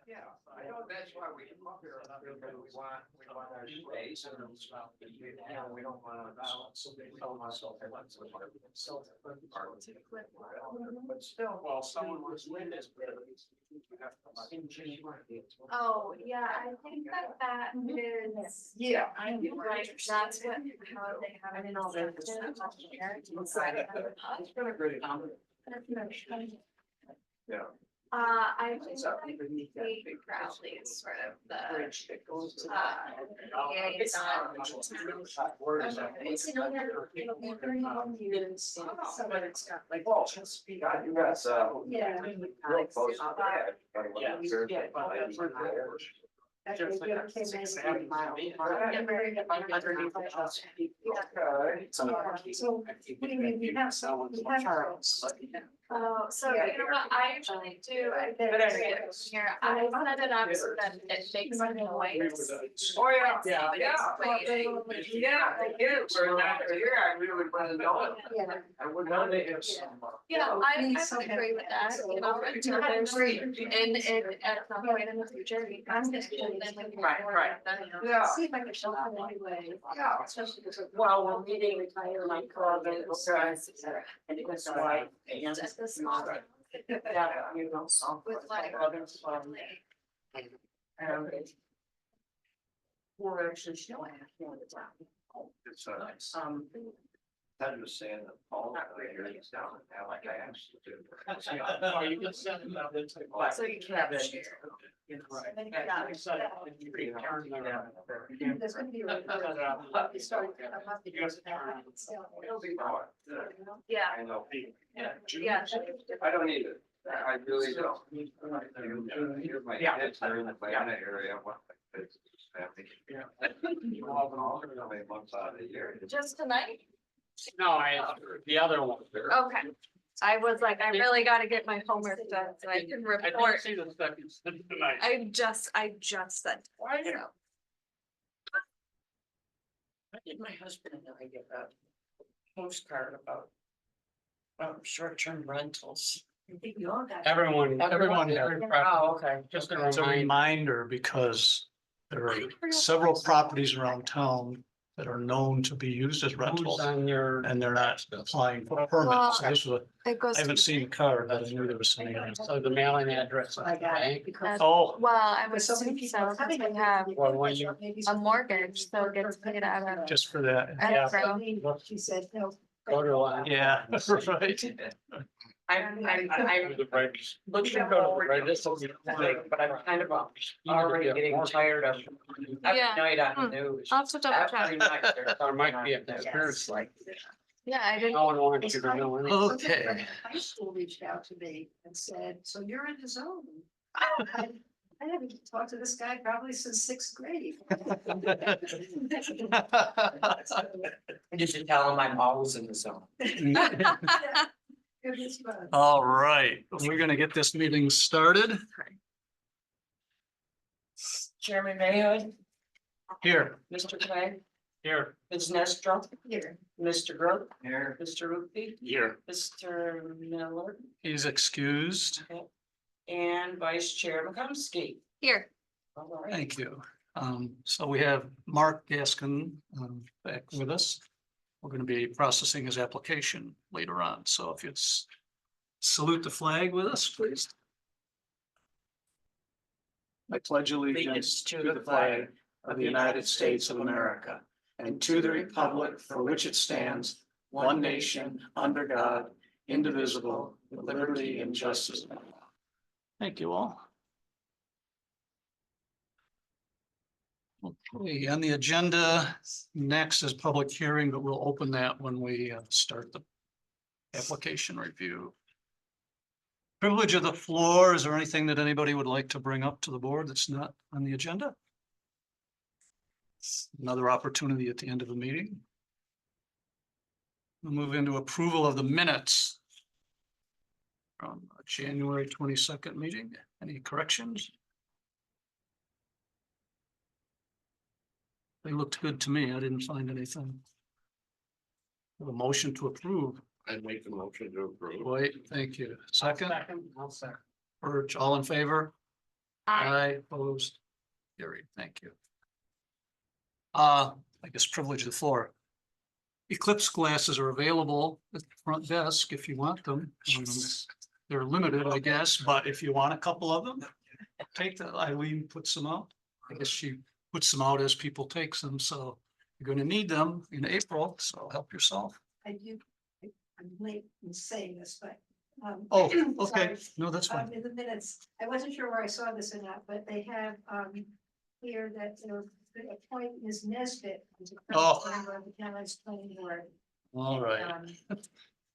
Yeah, I know that's why we come up here, we want our space and, we don't want to tell myself. But still, while someone was with us. Oh, yeah, I think that is. Yeah. Right, that's what, how they have it instructed on here inside of the hub. It's been a great time. Yeah. I think that Kate Crowley is sort of the, Yeah. Just like 6 miles. So, what do you mean, we have Charles. Oh, so you know what I usually do, I here, I set it up so that it makes a noise. Oh, yeah. Yeah. Yeah, I get it, for that year, I really would want to know it. Yeah. I would want to have some. Yeah, I would agree with that, you know, it's great, and at some point in the future, we can. Right. Yeah. See if I can show up anyway. Yeah. Especially because. Well, we're meeting with my club and and it was like. Just the small. Yeah, you know, With like. others, and we're actually showing it all the time. It's I was saying that Paul, he's down now, like I actually do. You can send it out. So you can't share. There's gonna be. It'll be fine. Yeah, I know. yeah. I don't need it. I really don't. You're my kids, they're in the Atlanta area. What my kids, family. You all know, how many months out of the year. Just tonight? No, the other one. Okay. I was like, I really gotta get my homework done so I can I didn't report. see the second tonight. I just said. Why? So. I did my husband and I get a postcard about short-term rentals. Everyone. Oh, okay. Just a reminder, because there are several properties around town that are known to be used as rentals, On your. and they're not applying for Well, permits. So this was, It goes. I haven't seen a card, but I knew there was something. So the mailing address. I got it. Oh, Well, I was thinking so, since we have Well, when you. a mortgage, so it gets paid out of. just for that. escrow. She said, no. Go to. Yeah, right. I'm looking forward to this, but I'm kind of already getting tired of every Yeah. night on the news. I'll have to double Every check. night there's There might be a something on conspiracy. like. Yeah, I didn't. No one wants you to know anything. Okay. High school reached out to me and said, so you're in the zone. I haven't talked to this guy probably since sixth grade. You should tell him I'm always in the zone. Goodness fun. All right, we're gonna get this meeting started Chairman Mayhew, here. Mr. Clegg, Here. Ms. Nestor, Here. Mr. Groot, Here. Mr. Ruthie, Here. Mr. Miller, He's excused. and Vice Chair McComsky. Here. All right. Thank you. So we have Mark Gaskin back with us. We're going to be processing his application later on. So if you'd salute the flag with us, please. I pledge allegiance to the flag of the United States of America and to the republic for which it stands, one nation, under God, indivisible, with liberty and justice. Thank you all. Okay, on the agenda, next is public hearing, but we'll open that when we start the application review. Privilege of the floor. Is there anything that anybody would like to bring up to the board that's not on the agenda? Another opportunity at the end of the meeting. We'll move into approval of the minutes from January 22nd meeting. Any corrections? They looked good to me. I didn't find anything. A motion to approve. I'd make the motion to approve. Wait, thank you. Second, I'll second. Birch, all in favor? Aye, opposed. Carried, thank you. I guess privilege of the floor. Eclipse glasses are available at the front desk if you want them. They're limited, I guess, but if you want a couple of them, take that. Eileen puts them out. I guess she puts them out as people takes them, so you're gonna need them in April, so help yourself. I do, I'm late in saying this, but. Oh, okay, sorry. no, that's fine. In the minutes, I wasn't sure where I saw this or not, but they have, here that they're appoint Ms. Nesbit. As a Oh. current member of the Town's Planning Board. All right, Um,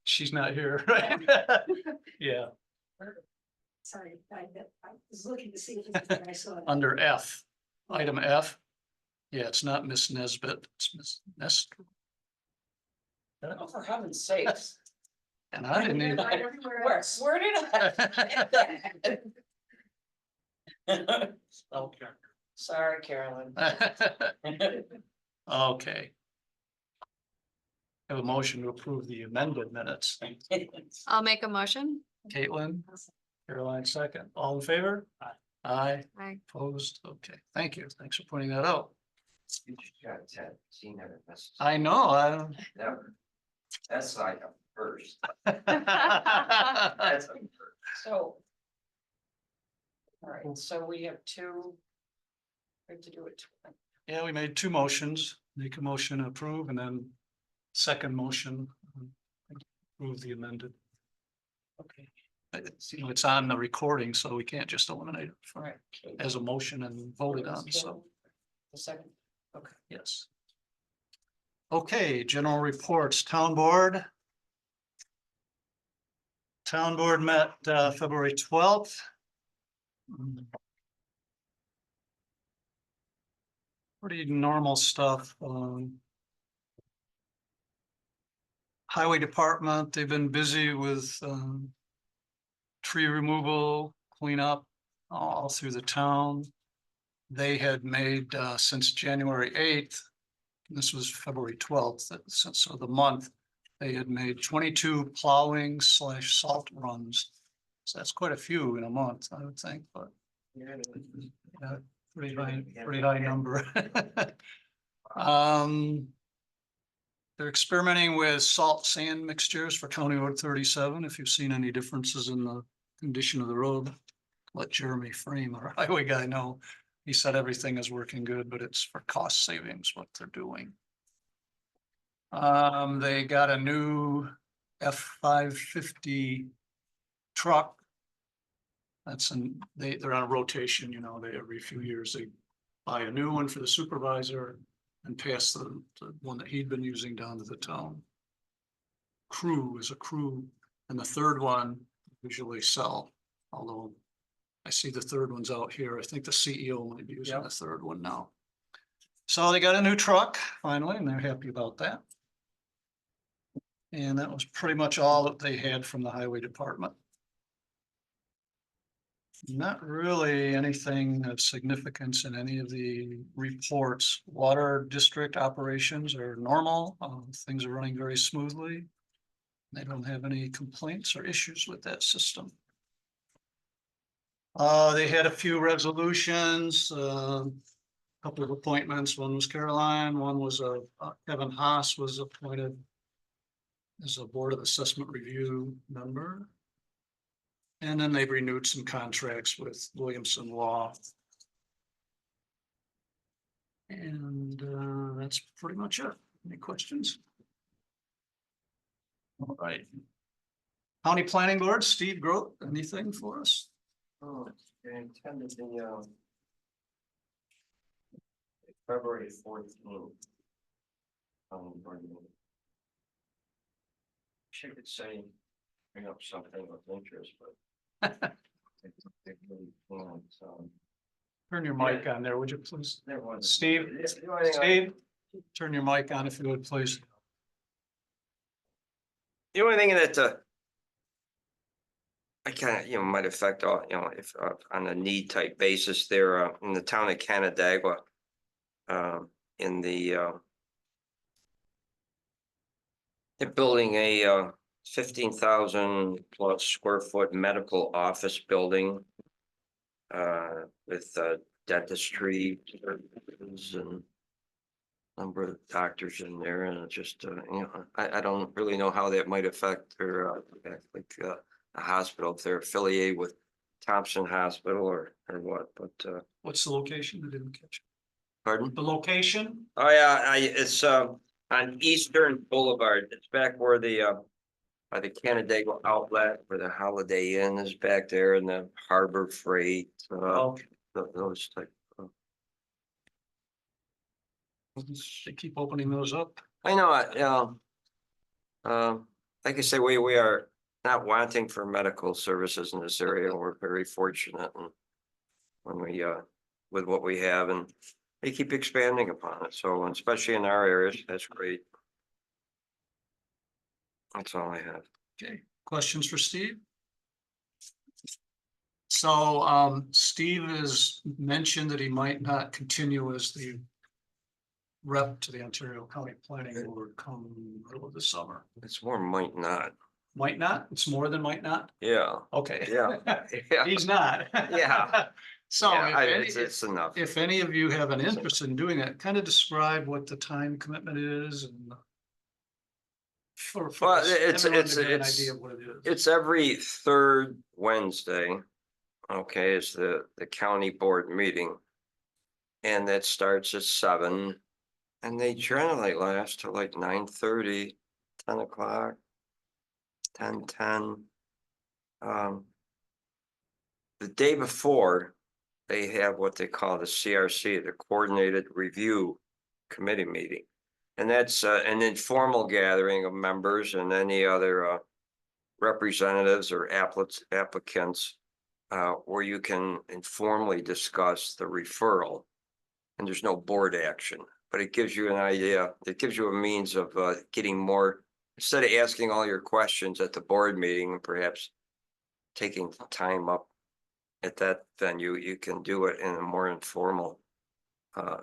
she's not here, right? Yeah, Sorry, I was looking to see if it's where I saw it. under F, item F. Yeah, it's not Miss Nesbit, it's Miss Nest. Oh, for heaven's sakes. And I didn't even. Right everywhere Where, else. where did I? Okay. Sorry, Carolyn. Okay. Have a motion to approve the amended minutes. I'll make a motion. Caitlin, Caroline second, all in favor? Aye, Aye. opposed, okay, thank you, thanks for pointing that out. You just got Ted, seen it, that's I know, I. never. That's like a first. don't- That's a first. So. All right, so we have two. We have to do it. Yeah, we made two motions, make a motion to approve and then second motion. Approve the amended. Okay, It's, you know, it's on the recording, so we can't just eliminate it all from right. as a motion and vote it on, so, The second, okay. yes. Okay, general reports, town board. Town board met February 12th. Pretty normal stuff. Highway department, they've been busy with tree removal, cleanup all through the town. They had made since January 8th, this was February 12th, since so the month, they had made 22 plowing / salt runs. So that's quite a few in a month, I would think, but yeah, pretty high number. They're experimenting with salt sand mixtures for County Road 37. If you've seen any differences in the condition of the road, let Jeremy Frame, our highway guy, know. He said everything is working good, but it's for cost savings what they're doing. They got a new F-550 truck. They're on a rotation, you know, every few years they buy a new one for the supervisor and pass the one that he'd been using down to the town. Crew is a crew, and the third one usually sell, although I see the third one's out here. I think the CEO might be using the third one now. So they got a new truck finally, and they're happy about that. And that was pretty much all that they had from the highway department. Not really anything of significance in any of the reports. Water district operations are normal. Things are running very smoothly. They don't have any complaints or issues with that system. They had a few resolutions, couple of appointments. One was Caroline, one was Kevin Haas was appointed as a Board of Assessment Review member. And then they've renewed some contracts with Williamson Law. And that's pretty much it. Any questions? All right. County Planning Board, Steve Grote, anything for us? Oh, I attended the February 14th. She could say, bring up something of interest, but. They really can't, so. Turn your mic on there, would you please? There was. Steve, The only thing Steve, turn your mic on if you would, please. that I kind of, might affect all, if on a need type basis there in the town of Canandaigua. In the they're building a 15,000 plus square foot medical office building. With dentistry services and number of doctors in there, and it's just, I don't really know how that might affect their, a hospital, if they're affiliated with Thompson Hospital or what, but, What's the location? I didn't catch. pardon? The location? Oh, yeah, it's, on Eastern Boulevard. It's back where the, by the Canandaigua outlet, where the Holiday Inn is back there, and the Harbor Freight, Oh, those type. they keep opening those up. I know, like I say, we are not wanting for medical services in this area. We're very fortunate and when we, with what we have, and they keep expanding upon it. So especially in our areas, that's great. That's all I have. Okay, questions for Steve? So, Steve has mentioned that he might not continue as the rep to the Ontario County Planning Board come middle of the summer. It's more might not. Might not? It's more than might not? Yeah, Okay. yeah, yeah. He's not. Yeah. So Yeah, if it's enough. if any of you have an interest in doing that, kind of describe what the time commitment is and for Well, everyone to get an it's- idea of what it is. It's every third Wednesday. Okay, is the county board meeting. And that starts at 7. And they generally last till like 9:30, 10 o'clock. 10:10. The day before, they have what they call the CRC, the Coordinated Review Committee meeting. And that's an informal gathering of members and any other representatives or applicants where you can informally discuss the referral. And there's no board action, but it gives you an idea. It gives you a means of getting more, instead of asking all your questions at the board meeting, perhaps taking time up at that venue, you can do it in a more informal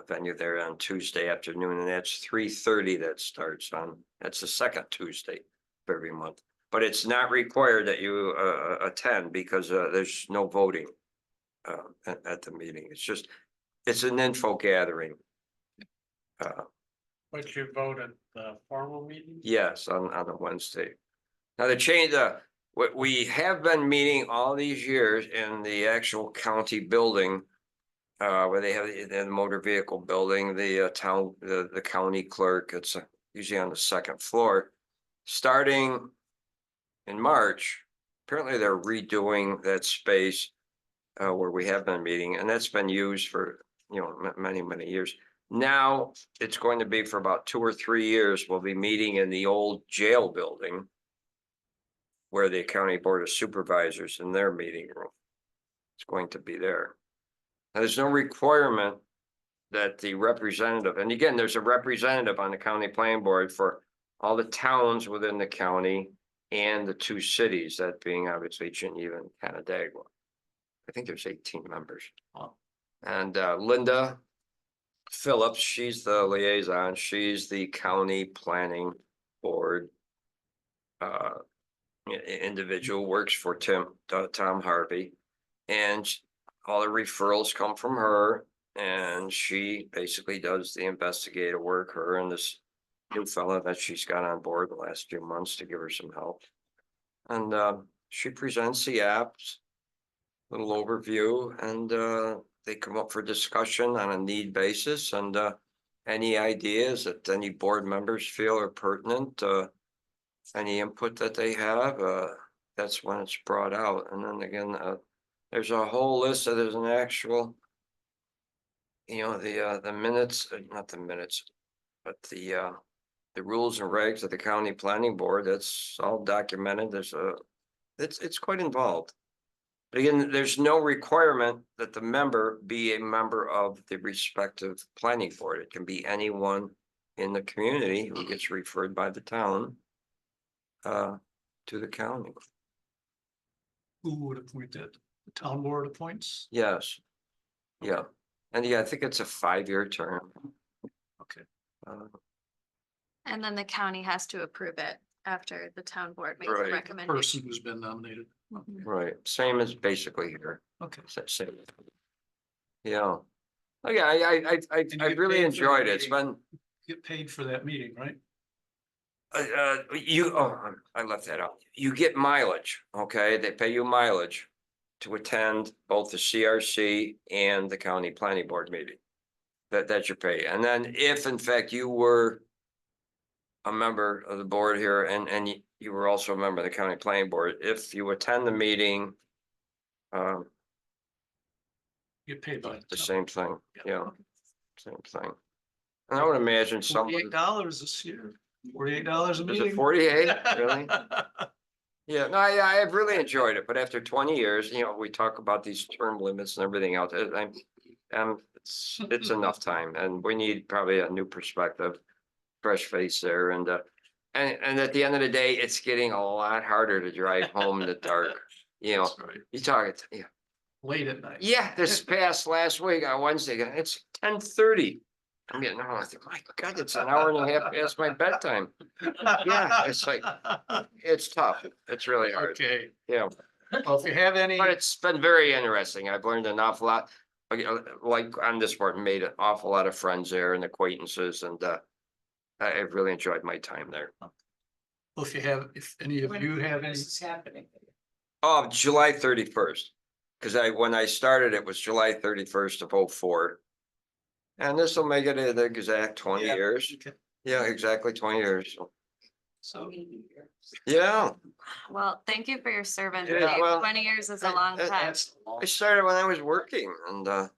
venue there on Tuesday afternoon, and that's 3:30 that starts on, that's the second Tuesday of every month. But it's not required that you attend because there's no voting at the meeting. It's just, it's an info gathering. But you vote at the formal meeting? Yes, on a Wednesday. Now the change, we have been meeting all these years in the actual county building. Where they have the motor vehicle building, the town, the county clerk, it's usually on the second floor. Starting in March, apparently they're redoing that space where we have been meeting, and that's been used for, many years. Now, it's going to be for about 2 or 3 years, we'll be meeting in the old jail building where the county board of supervisors in their meeting room. It's going to be there. Now, there's no requirement that the representative, and again, there's a representative on the county planning board for all the towns within the county and the 2 cities, that being obviously Geneva and Canandaigua. I think there's 18 members. Wow. And Linda Phillips, she's the liaison. She's the county planning board individual, works for Tom Harvey. And all the referrals come from her, and she basically does the investigative work, her and this new fella that she's got on board the last few months to give her some help. And she presents the apps, little overview, and they come up for discussion on a need basis, and any ideas that any board members feel are pertinent, any input that they have, that's when it's brought out. And then again, there's a whole list of, there's an actual, the minutes, not the minutes, but the rules and regs of the county planning board, that's all documented. There's it's quite involved. But again, there's no requirement that the member be a member of the respective planning board. It can be anyone in the community who gets referred by the town to the county. Who would appoint it? The town board appoints? Yes. Yeah. And yeah, I think it's a 5-year term. Okay. And then the county has to approve it after the town board makes a Right. recommendation. Person who's been nominated. Right, same as basically here. Okay. Same. Yeah. Okay, I you I get really paid for the enjoyed it. It's meeting? been, Get paid for that meeting, right? I left that out. You get mileage, okay? They pay you mileage to attend both the CRC and the county planning board meeting. That's your pay. And then if in fact you were a member of the board here and you were also a member of the county planning board, if you attend the meeting, Get paid by. the same thing, yeah, Okay. same thing. And I would imagine someone, $48 this year, $48 a is meeting. it 48, really? Yeah, no, I've really enjoyed it, but after 20 years, we talk about these term limits and everything else. It's enough time and we need probably a new perspective, fresh face there and at the end of the day, it's getting a lot harder to drive home in the dark. That's right. You talk it, yeah. Late at night. Yeah, this past last week on Wednesday, it's 10:30. I'm getting home, I think, my God, it's an hour and a half past my bedtime. Yeah, it's like, it's tough. It's really hard. Okay, Yeah, well, if you have any, but it's been very interesting. I've learned an awful lot. Like on this board, made an awful lot of friends there and acquaintances and I've really enjoyed my time there. well, if any of you have any, This is happening. Oh, July 31st. Cause when I started, it was July 31st of 04. And this will make it the exact 20 Yeah. years. Okay. Yeah, exactly 20 years. so. Yeah, Well, thank you for your service. Yeah, well, 20 years is a I- long time. That's. I started when I was working and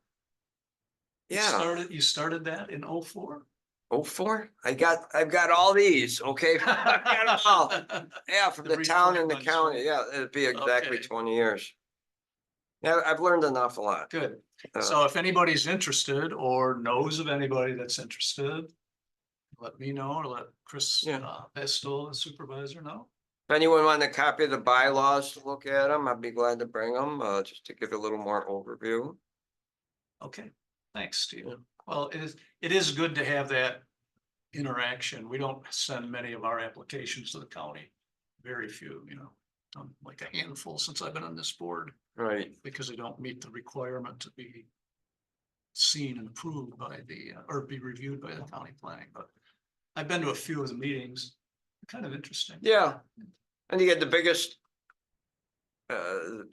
yeah, You started that in 04? 04. I've got all these, okay? I've got 'em all. Yeah, from the town and the refresh my county. soul. Yeah, it'd be exactly Okay. 20 years. Yeah, I've learned an awful lot. Good. Uh, So if anybody's interested or knows of anybody that's interested, let me know or let Chris Yeah. Pestle, the supervisor, know. If anyone wanted a copy of the bylaws to look at them, I'd be glad to bring them, just to give a little more overview. Okay, thanks, Steve. Well, it is good to have that interaction. We don't send many of our applications to the county. Very few, like a handful since I've been on this board, Right. because they don't meet the requirement to be seen and approved by or be reviewed by the county planning, but I've been to a few of the meetings. Kind of interesting. Yeah. And you get the biggest, the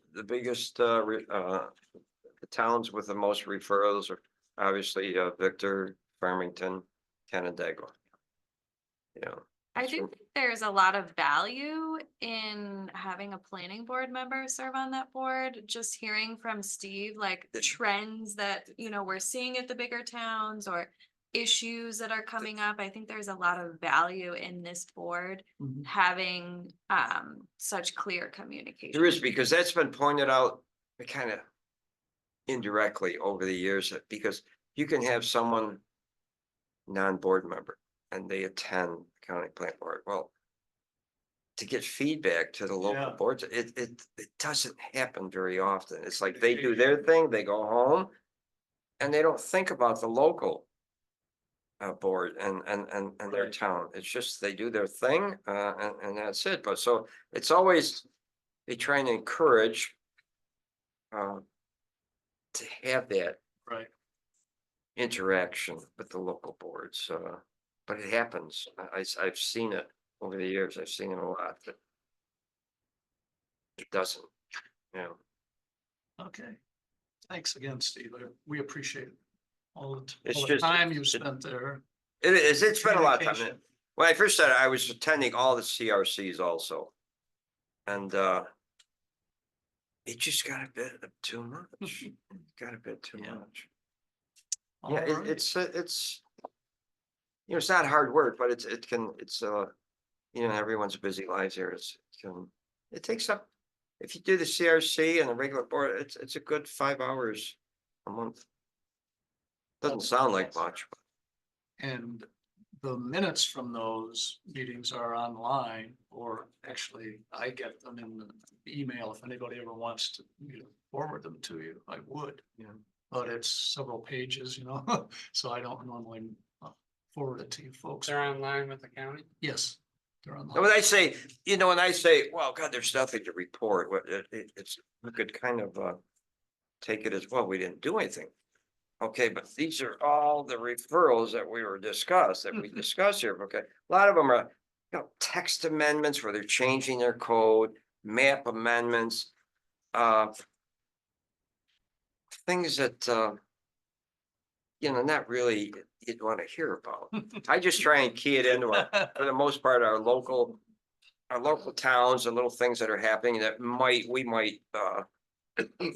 towns with the most referrals are obviously, Victor, Farmington, Canandaigua. Yeah. I think there's a lot of value in having a planning board member serve on that board. Just hearing from Steve, like the trends that, we're seeing at the bigger towns or issues that are coming up. I think there's a lot of value in this board Mhm. having such clear communication. There is, because that's been pointed out kind of indirectly over the years, because you can have someone non-board member and they attend county planning board. Well, to get feedback to the local Yeah. boards, it doesn't happen very often. It's like they do their thing, they go home and they don't think about the local board and their Right. town. It's just they do their thing and that's it. But so it's always, they try and encourage to have that Right. interaction with the local boards. But it happens. I've seen it over the years. I've seen it a lot. But it doesn't, Okay. Thanks again, Steve. We appreciate all It's the just- time you spent there. It is, it's been a lot of time. Communication. When I first started, I was attending all the CRCs also. And it just got a bit of too much. It got a bit too Yeah. much. All Yeah, right. it's it's not hard work, but everyone's busy lives here. It takes up, if you do the CRC and the regular board, it's a good 5 hours a month. Doesn't sound like much, but And the minutes from those meetings are online, or actually I get them in the email. If anybody ever wants to forward them to you, I would. Yeah. But it's several pages, so I don't normally forward it to you folks. They're online with the county? Yes, They're And online. when I say, when I say, well, God, there's nothing to report, it's, we could kind of, take it as, well, we didn't do anything. Okay, but these are all the referrals that we discussed here, okay? A lot of them are, text amendments where they're changing their code, map amendments, things that, not really you'd want to hear about. I just try and key it into for the most part, our local towns and little things that are happening that we might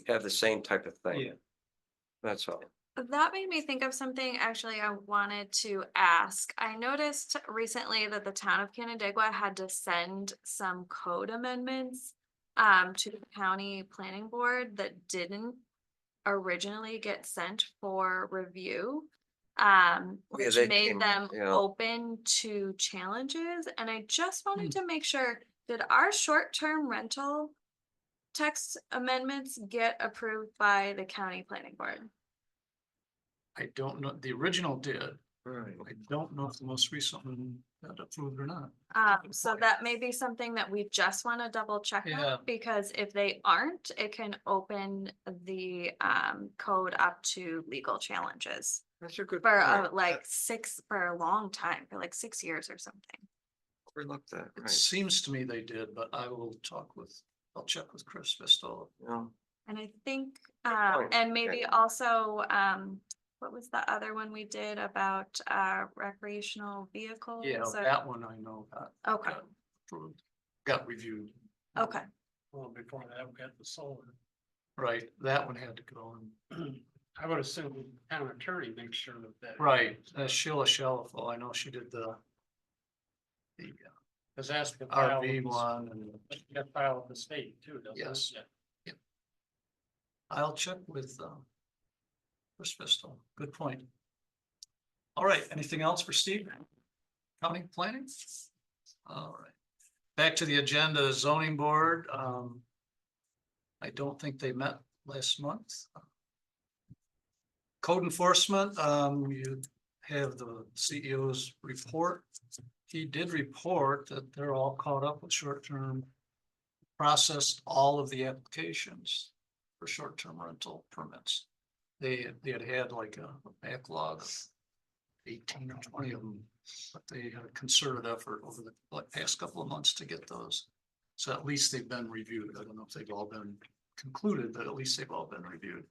have the same type of thing. Yeah. That's all. That made me think of something actually I wanted to ask. I noticed recently that the town of Canandaigua had to send some code amendments to the county planning board that didn't originally get sent for review. Which they made came- them yeah. open to challenges, and I just wanted to make sure, did our short-term rental text amendments get approved by the county planning board? I don't know, the original did, Right. I don't know if the most recent one got approved or not. So that may be something that we just want to double check Yeah. on, because if they aren't, it can open the code up to legal challenges That's a good. for point. for a long time, for like 6 years or something. Overlooked that, It right? seems to me they did, but I'll check with Chris Vistola. Yeah. And I think, point. and maybe also, what was the other one we did about recreational vehicles? Yeah, or- that one I know Okay, got approved, got reviewed. okay. Well, before that, we got the solar. Right, that one had to go in. I would assume the town attorney makes sure that. Right, Sheila Shalfo, I know she did the Cause that's the file. RV one, and You got file with the state too, doesn't it? Yes. Yeah. I'll check with Chris Vistola, good point. All right, anything else for Steve? County planning? All right, back to the agenda, zoning board, I don't think they met last month. Code enforcement, you have the CEO's report. He did report that they're all caught up with short-term, processed all of the applications for short-term rental permits. They had like a backlog of 18 or 20 of them, but they had a concerted effort over the past couple of months to get those. So at least they've been reviewed. I don't know if they've all been concluded, but at least they've all been reviewed.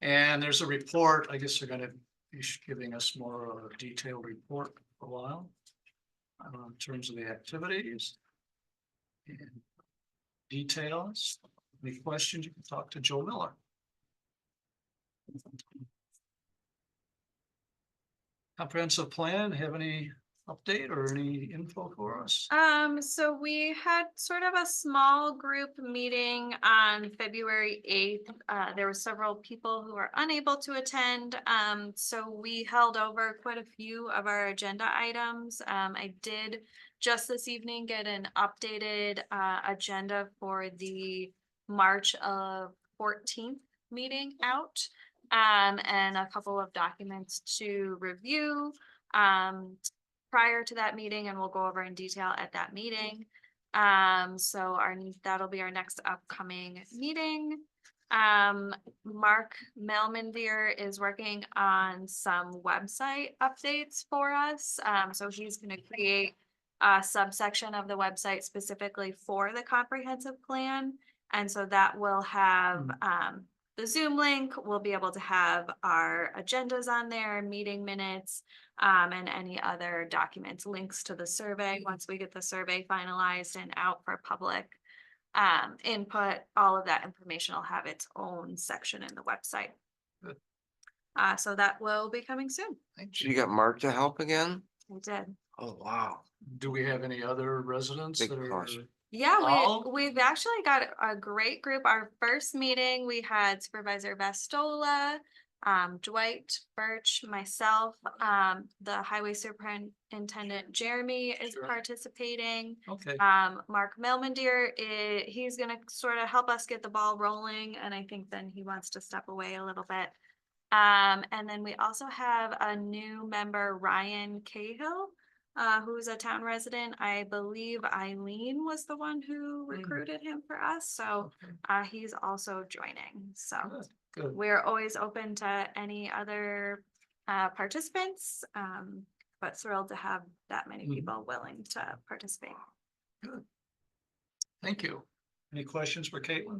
And there's a report, I guess they're gonna be giving us more of a detailed report for a while. In terms of the activities. And details, any questions, you can talk to Joe Miller. Comprehensive plan, have any update or any info for us? So we had sort of a small group meeting on February 8th. There were several people who were unable to attend. So we held over quite a few of our agenda items. I did just this evening get an updated agenda for the March 14th meeting out. And a couple of documents to review. Prior to that meeting, and we'll go over in detail at that meeting. So that'll be our next upcoming meeting. Mark Melmandier is working on some website updates for us. So he's gonna create a subsection of the website specifically for the comprehensive plan. And so that will have, the Zoom link. We'll be able to have our agendas on there, meeting minutes, and any other documents, links to the survey, once we get the survey finalized and out for public input. All of that information will have its own section in the website. Good. So that will be coming soon. Thank So you got Mark to help again? I did. Oh, wow. Do we have any other residents Big that are? plus. Yeah, All? we've actually got a great group. Our first meeting, we had Supervisor Vastola, Dwight Birch, myself, the Highway Superintendent Jeremy is Sure. participating. Okay, Mark Melmandier, he's gonna sort of help us get the ball rolling, and I think then he wants to step away a little bit. And then we also have a new member, Ryan Cahill. who's a town resident. I believe Eileen was the one who recruited him for us, so he's also joining, so. Good. We're always open to any other participants, but thrilled to have that many people willing to participate. Thank you. Any questions for Caitlin?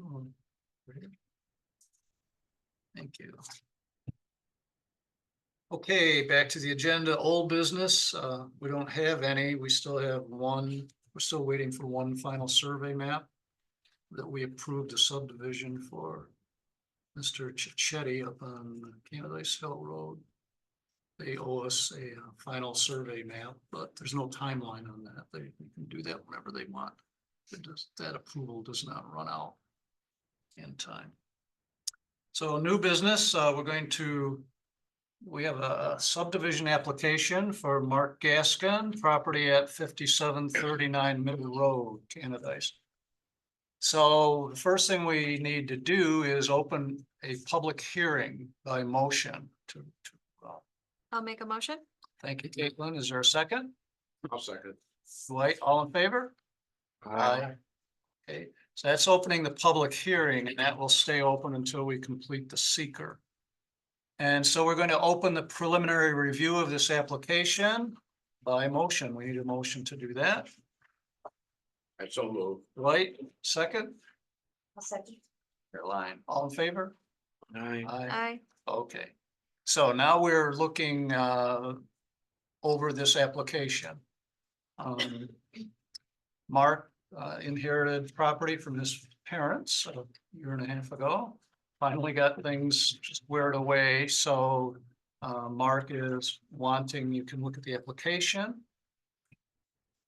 Thank you. Okay, back to the agenda, old business. We don't have any. We still have one. We're still waiting for one final survey map that we approved a subdivision for Mr. Chichetti up on Canadice Hill Road. They owe us a final survey map, but there's no timeline on that. They can do that whenever they want. That approval does not run out in time. So new business, we have a subdivision application for Mark Gaskin, property at 5739 Middle Road, Canadice. So the first thing we need to do is open a public hearing by motion to I'll make a motion. thank you, Caitlin. Is there a second? I'll second. Dwight, all in favor? Aye. Okay, so that's opening the public hearing, and that will stay open until we complete the seeker. And so we're going to open the preliminary review of this application by motion. We need a motion to do that. I so move. Dwight, second? I'll second. Caroline, all in favor? Aye. Aye. Okay, so now we're looking over this application. Mark inherited property from his parents a year and a half ago. Finally got things squared away, so Mark is wanting, you can look at the application.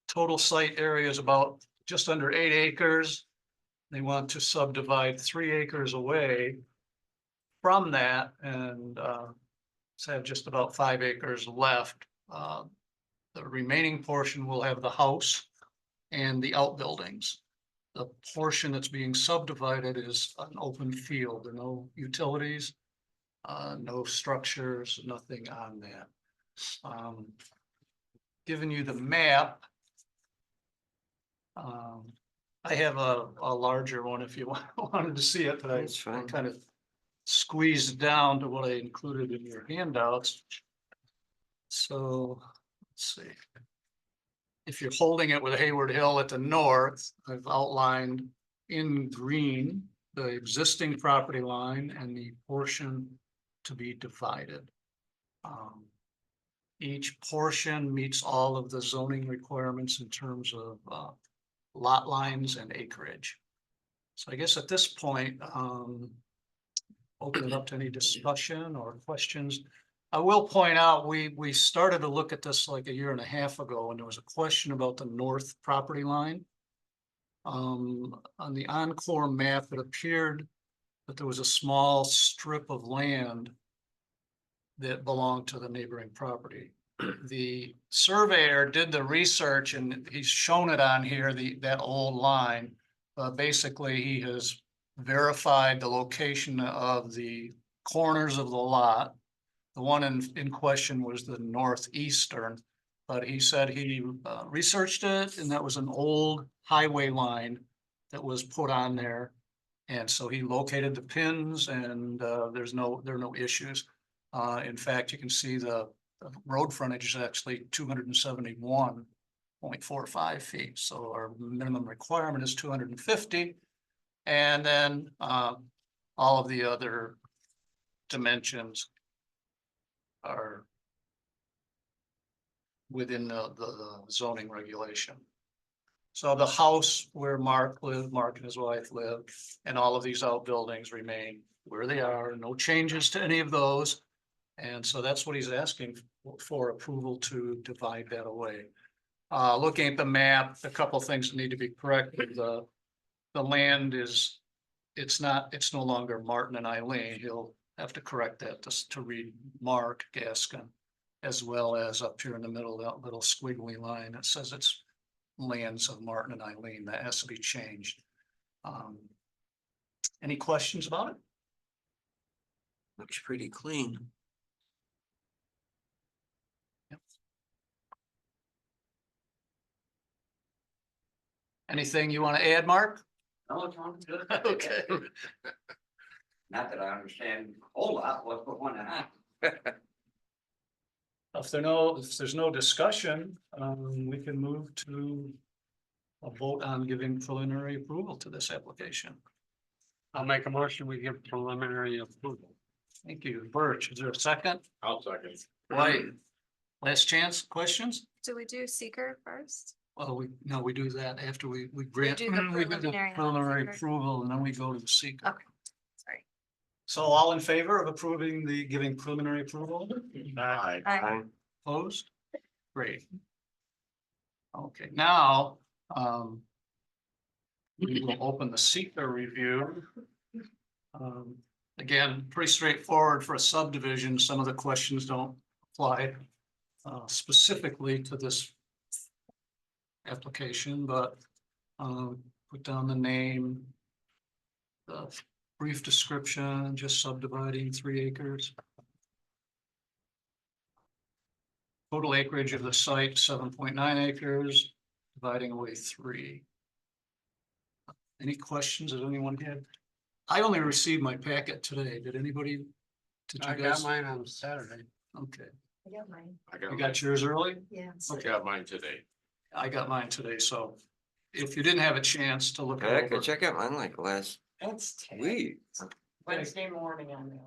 Total site area is about just under 8 acres. They want to subdivide 3 acres away from that and have just about 5 acres left. The remaining portion will have the house and the outbuildings. The portion that's being subdivided is an open field, there are no utilities, no structures, nothing on that. Giving you the map. I have a larger one if you wanted to see it, but I That's fine. kind of squeezed down to what I included in your handouts. So, let's see. If you're holding it with Hayward Hill at the north, I've outlined in green the existing property line and the portion to be divided. Each portion meets all of the zoning requirements in terms of lot lines and acreage. So I guess at this point, open it up to any discussion or questions. I will point out, we started to look at this like a year and a half ago, and there was a question about the north property line. On the Encore map, it appeared that there was a small strip of land that belonged to the neighboring property. The surveyor did the research and he's shown it on here, that old line. Basically, he has verified the location of the corners of the lot. The one in question was the northeastern, but he said he researched it and that was an old highway line that was put on there. And so he located the pins and there are no issues. In fact, you can see the road frontage is actually 271.45 feet. So our minimum requirement is 250. And then all of the other dimensions are within the zoning regulation. So the house where Mark lived, Mark and his wife lived, and all of these outbuildings remain where they are, no changes to any of those. And so that's what he's asking for approval to divide that away. Looking at the map, a couple of things need to be corrected. The land is, it's no longer Martin and Eileen. He'll have to correct that to read Mark Gaskin, as well as up here in the middle, that little squiggly line that says it's lands of Martin and Eileen. That has to be changed. Any questions about it? Looks pretty clean. Anything you want to add, Mark? No, it's on good. Okay. Not that I understand a whole lot what's going on. If there's no discussion, we can move to a vote on giving preliminary approval to this application. I'll make a motion, we give preliminary approval. Thank you. Birch, is there a second? I'll second. White, last chance, questions? Do we do seeker first? Well, we do that after we grant. do the we do the preliminary on preliminary seeker. approval, and then we go to the seeker. Okay. Sorry. So all in favor of approving giving preliminary approval? Aye. Aye. Opposed? Great. Okay, now, we will open the seeker review. Again, pretty straightforward for a subdivision. Some of the questions don't apply specifically to this application, but put down the name, the brief description, just subdividing 3 acres. Total acreage of the site, 7.9 acres, dividing away 3. Any questions that anyone had? I only received my packet today. Did anybody? Did I you got guys? mine on Saturday. Okay, I got mine, you got yours early? yeah. I got mine today. I got mine today, so if you didn't have a chance to look it Heck, I over. check out mine like last That's week. Wednesday morning on there.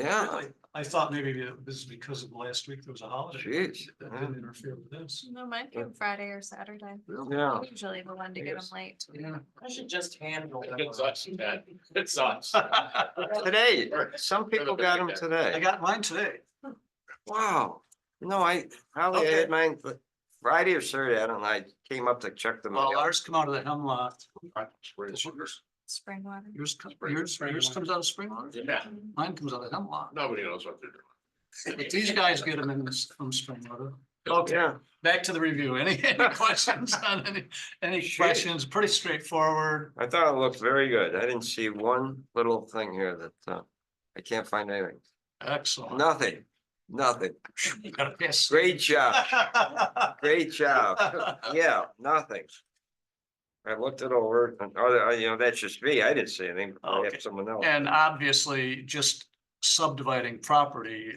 Yeah, Really? I thought maybe it was because of last week there was a holiday. Jeez, That yeah. didn't interfere with this. No, mine came Friday or Saturday. yeah. I'm usually the one to get them late. Yeah. I should just handle it. It's us, Ted. It's us. Today, some people got them I today. got mine today. Wow. No, I probably Okay. had mine, but Friday or Saturday, I don't know. I came up to check them. Well, ours come out of the Hemlock. Spring water. Yours comes out of Springwater? Yeah, Mine comes out of Hemlock. nobody knows what they're doing. But these guys get them from Springwater. Okay, Yeah, back to the review. Any questions on any Sure. questions? Pretty straightforward. I thought it looked very good. I didn't see one little thing here that, I can't find anything. Excellent. Nothing, nothing. You gotta pass. Great job, great job. Yeah, nothing. I looked it over, and, that's just me. I didn't see anything. I Okay. have someone else. And obviously, just subdividing property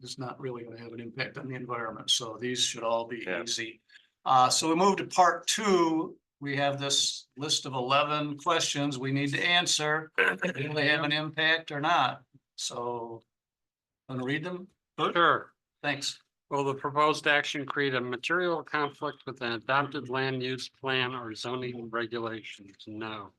is not really gonna have an impact on the environment, so these should all be Yeah. easy. So we move to part 2. We have this list of 11 questions we need to answer. Do they have an impact or not? So, gonna read them? Sure. Thanks. Will the proposed action create a material conflict with an adopted land use plan or zoning regulations? No.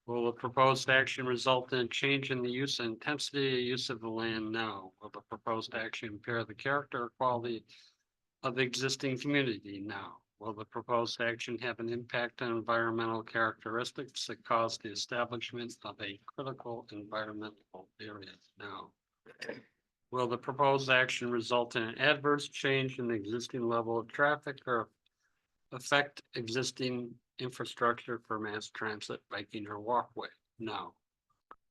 Will the proposed action result in a change in the use and intensity of use of the land? No. Will the proposed action impair the character or quality of the existing community? No. Will the proposed action have an impact on environmental characteristics that cause the establishment of a critical environmental area? No. Will the proposed action result in an adverse change in the existing level of traffic or affect existing infrastructure for mass transit, biking, or walkway? No.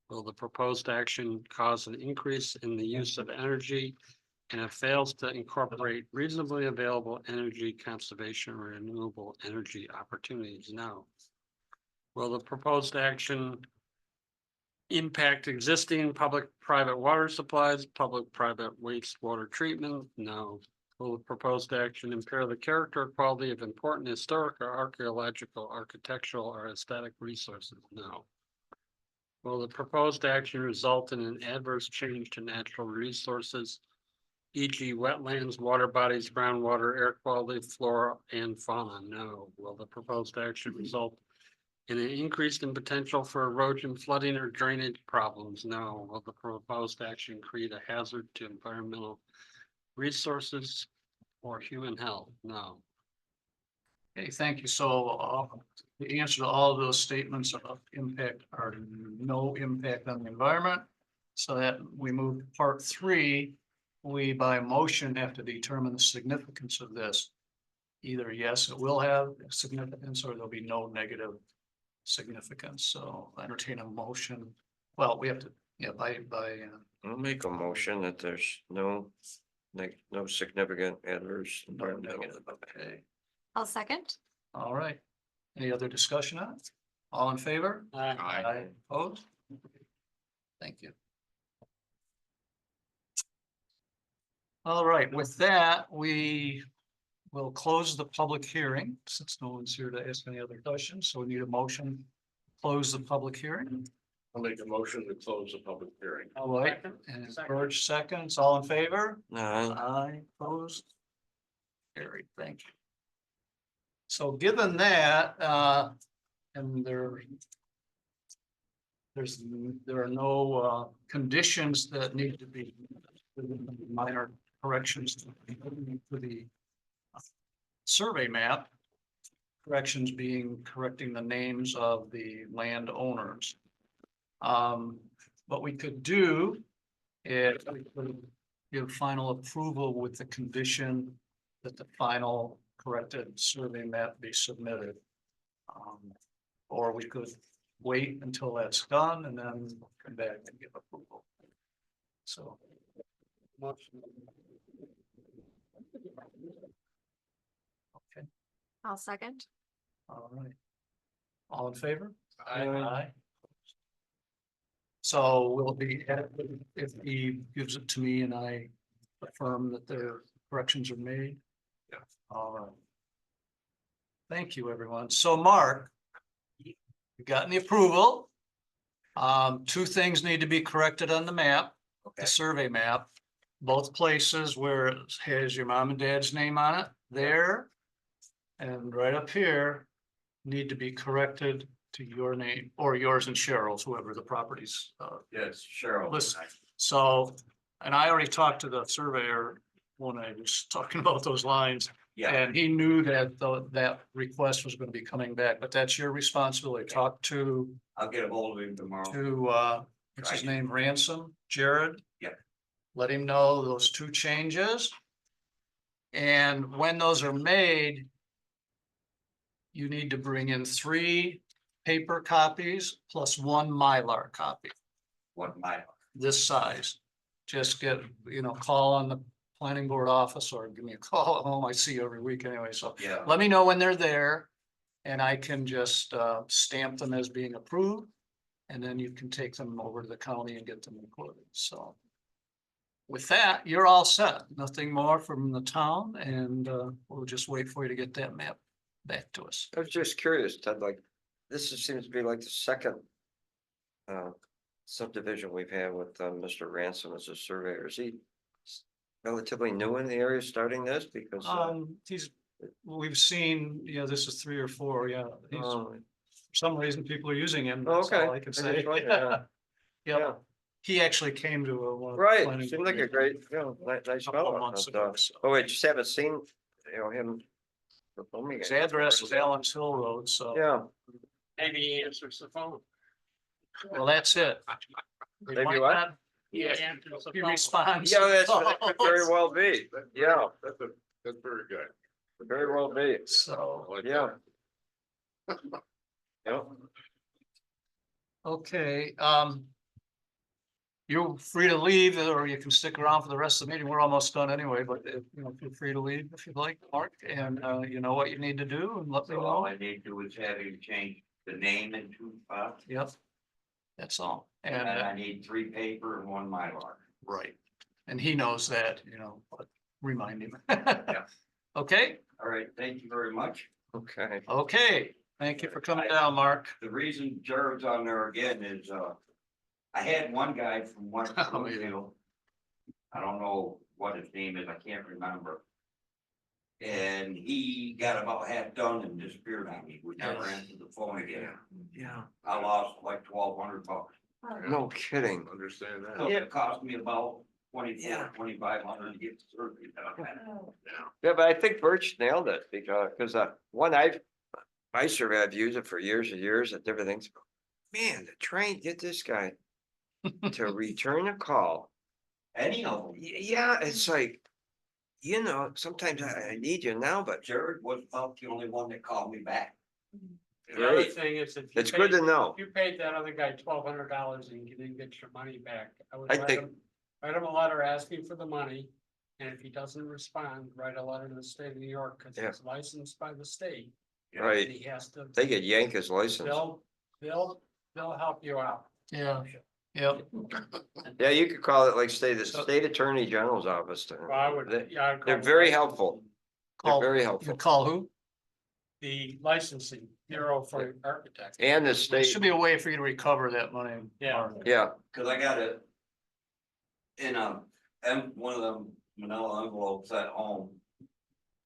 Will the proposed action cause an increase in the use of energy and it fails to incorporate reasonably available energy conservation or renewable energy opportunities? No. Will the proposed action impact existing public-private water supplies, public-private wastewater treatment? No. Will the proposed action impair the character or quality of important historic or archaeological, architectural, or aesthetic resources? No. Will the proposed action result in an adverse change to natural resources, e.g. wetlands, water bodies, groundwater, air quality, flora, and fauna? No. Will the proposed action result in an increase in potential for erosion, flooding, or drainage problems? No. Will the proposed action create a hazard to environmental resources or human health? No. Okay, thank you. So the answer to all of those statements of impact are no impact on the environment. So that we move to part 3, we by motion have to determine the significance of this. Either yes, it will have significance, or there'll be no negative significance. So I entertain a motion. Well, we have to, yeah, I'll make a motion that there's no significant adverse no environmental. negative. Okay, I'll second. all right. Any other discussion on it? All in favor? Aye. Opposed? Thank you. All right, with that, we will close the public hearing since no one's here to ask any other questions. So we need a motion. to Close the public hearing. I'll make a motion to close the public hearing. All right, and Birch seconds, all in favor? Aye. Aye, opposed. Carried, thank you. So given that, and there are no, conditions that need to be minor corrections to the survey map. Corrections being correcting the names of the landowners. What we could do is we could give final approval with the condition that the final corrected survey map be submitted. Or we could wait until that's done and then come back and give approval. So. Okay, I'll second. all right. All in favor? Aye. So will it be, if he gives it to me and I affirm that their corrections are made? Yeah. All right. Thank you, everyone. So Mark, you've gotten the approval. Two things need to be corrected on the map, the survey map. Both places where it has your mom and dad's name on it, there. And right up here, need to be corrected to your name or yours and Cheryl's, whoever the property's. Yes, Cheryl. Listen. So, and I already talked to the surveyor when I was talking about those lines. Yeah, And he knew that that request was gonna be coming back, but that's your responsibility. Talk to, I'll get a hold of him tomorrow. what's his name, Ransom, Jared? Yeah. Let him know those two changes. And when those are made, you need to bring in 3 paper copies plus 1 Mylar copy, What my, this size. Just get, call on the planning board office or give me a call at home. I see you every week anyway, so yeah, let me know when they're there. And I can just stamp them as being approved. And then you can take them over to the county and get them recorded, so. With that, you're all set. Nothing more from the town and we'll just wait for you to get that map back to us. I was just curious, Ted, like, seems to be like the second subdivision we've had with Mr. Ransom as a surveyor. Is he relatively new in the area starting this? Because We've seen, this is 3 or 4, yeah. oh, For some reason, people are using him. That's okay. all I can say. just wondered, yeah. Yeah, he actually came to a. one of the Right, planning seemed like a board great, nice couple fellow. months but, ago, so. Oh, wait, just haven't seen, him. performing His it. address is Allen's Hill Road, so. Yeah, Maybe he answers the phone. Well, that's it. They Maybe might what? not- He answers the He phone. responds. yeah, that could very well be. Yeah, That's very good. could very well be. So, I like Yeah. that. Yeah. okay, you're free to leave or you can stick around for the rest of the meeting. We're almost done anyway, but feel free to leave if you'd like, Mark, and you know what you need to do and let me so all know. I need to do is have him change the name in 2 spots. Yep. That's all. And And, I need 3 paper and 1 Mylar. right. And he knows that, but remind him. Yeah. Okay, All right, thank you very much. Okay. okay. Thank you for coming down, Mark. The reason Jared's on there again is, I had one guy from West Oh, yeah. Bloomfield. I don't know what his name is, I can't remember. And he got about half done and disappeared on me. We never Yes. answered the phone again. Yeah, I lost like $1,200. no kidding. Understand that. It cost me about 2,500 to get the survey done. Yeah, but I think Birch nailed it because my survey, I've used it for years and years at different things. Man, the train, get this guy to return a call. Any of them. Yeah, it's like, sometimes I need you now, but Jared was about the only one that called me back. The other Great. thing is, if It's good to know. you paid that other guy $1,200 and you didn't get your money back, I would I write think- him a letter asking for the money. And if he doesn't respond, write a letter to the state of New York, because Yeah. it's licensed by the state. Right. He has to. They could yank his license. They'll help you out. Yeah, yep. Yeah, you could call it like the So- state attorney general's office. I would, They- yeah. I'd They're call very the- helpful. They're very helpful. call who? The licensing bureau for architects. And the There state, should be a way for you to recover that money. Yeah. yeah, Cause I got it. In one of them manila envelopes at home.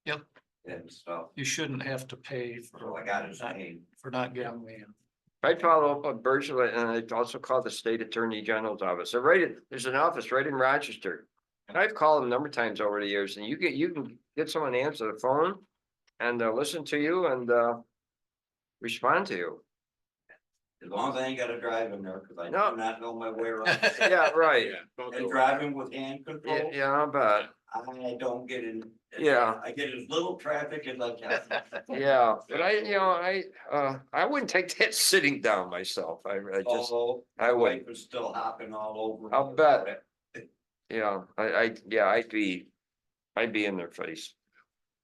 Yep. And stuff, You shouldn't have to pay so I got his name. for not getting the. I'd follow up on Birchland and I'd also call the state attorney general's office. They're there's an office right in Rochester. And I've called them a number of times over the years and you can get someone to answer the phone and listen to you and respond to you. As long as I ain't gotta drive in there, cause I No. do not know my way around. Yeah, right. And driving with hand Yeah, control, yeah, I bet. I don't get in. Yeah. I get as little traffic as I can. Yeah, but I wouldn't take that sitting down myself. I just, Although, I my wouldn't. wife was still hopping all over. I'll me bet. about it. Yeah, I'd be in their face.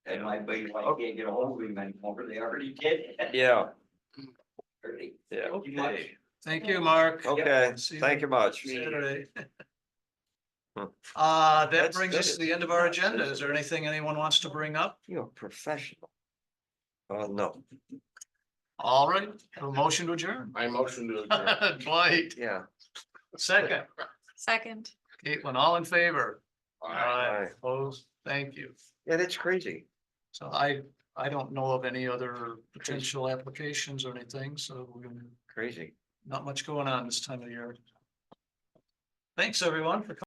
And my buddy, like, can't get a hold of him anymore, they already did. Yeah, Already. yeah. Thank you much. Thank you, Mark. Okay, See you thank you much. Saturday. Hmm. That That's brings us to the end of our agenda. Is there anything anyone wants to bring up? You're a professional. No, All right, a motion to adjourn. I motion to adjourn. Dwight, yeah. second. Second. Caitlin, all in favor? Aye. Opposed? Thank you. Yeah, that's crazy. So I don't know of any other potential applications or anything, so we're gonna, Crazy. not much going on this time of year. Thanks, everyone, for coming.